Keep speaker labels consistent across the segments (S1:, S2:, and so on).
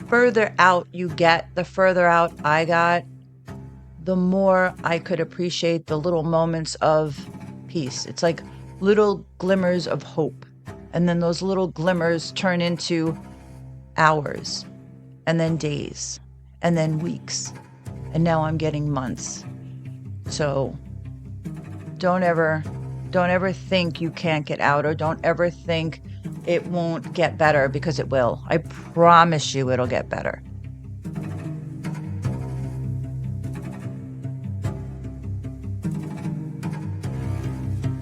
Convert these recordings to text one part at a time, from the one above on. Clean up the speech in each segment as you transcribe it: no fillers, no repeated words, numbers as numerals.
S1: further out you get, the further out I got, the more I could appreciate the little moments of peace. It's like little glimmers of hope. And then those little glimmers turn into hours, and then days, and then weeks. And now I'm getting months. So don't ever think you can't get out, or don't ever think it won't get better, because it will. I promise you it'll get better.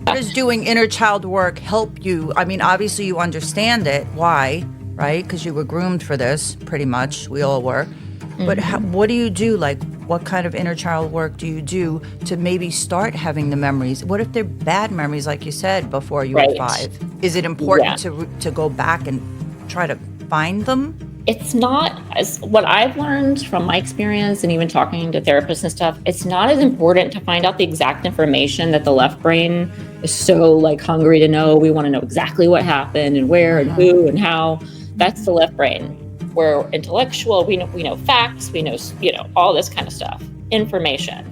S1: How does doing inner child work help you? I mean, obviously you understand it. Why? Right? Because you were groomed for this, pretty much. We all were. Mm-hmm. But what do you do? Like, what kind of inner child work do you do to maybe start having the memories? What if they're bad memories, like you said, before you were 5? Is it important to go back and try to find them?
S2: It's not, as what I've learned from my experience and even talking to therapists and stuff, it's not as important to find out the exact information that the left brain is so like hungry to know. We want to know exactly what happened and where and who and how. That's the left brain. We're intellectual. We know facts. We know all this kind of stuff, information.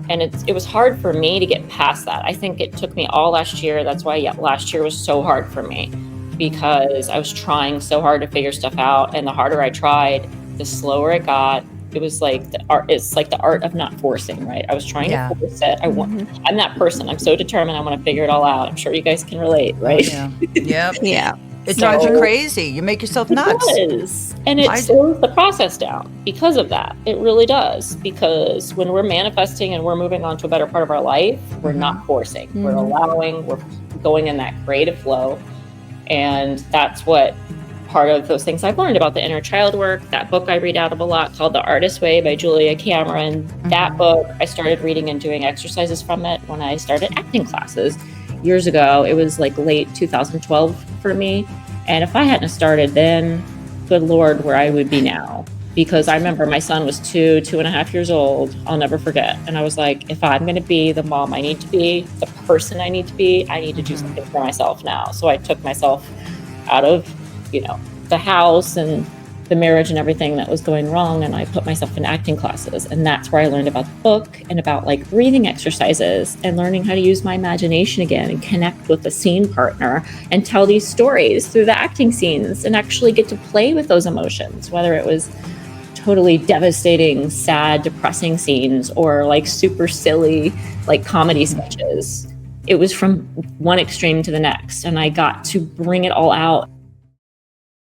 S2: And it was hard for me to get past that. I think it took me all last year. That's why last year was so hard for me, because I was trying so hard to figure stuff out. And the harder I tried, the slower it got. It was like the art. It's like the art of not forcing, right? I was trying to force it. I'm that person. I'm so determined. I want to figure it all out. I'm sure you guys can relate, right?
S1: Oh, yeah. Yep. Yeah. It drives you crazy. You make yourself nuts.
S2: It does. And it slows the process down because of that. It really does. Because when we're manifesting and we're moving on to a better part of our life, we're not forcing. We're allowing, we're going in that creative flow. And that's what part of those things I've learned about the inner child work. That book I read out of a lot called The Artist's Way by Julia Cameron. That book, I started reading and doing exercises from it when I started acting classes years ago. It was like late 2012 for me. And if I hadn't started then, good Lord, where I would be now. Because I remember my son was 2.5 years old. I'll never forget. And I was like, if I'm going to be the mom I need to be, the person I need to be, I need to do something for myself now. So I took myself out of, the house and the marriage and everything that was going wrong. And I put myself in acting classes. And that's where I learned about the book and about like breathing exercises and learning how to use my imagination again and connect with the scene partner and tell these stories through the acting scenes and actually get to play with those emotions, whether it was totally devastating, sad, depressing scenes or like super silly, like comedy sketches. It was from one extreme to the next. And I got to bring it all out.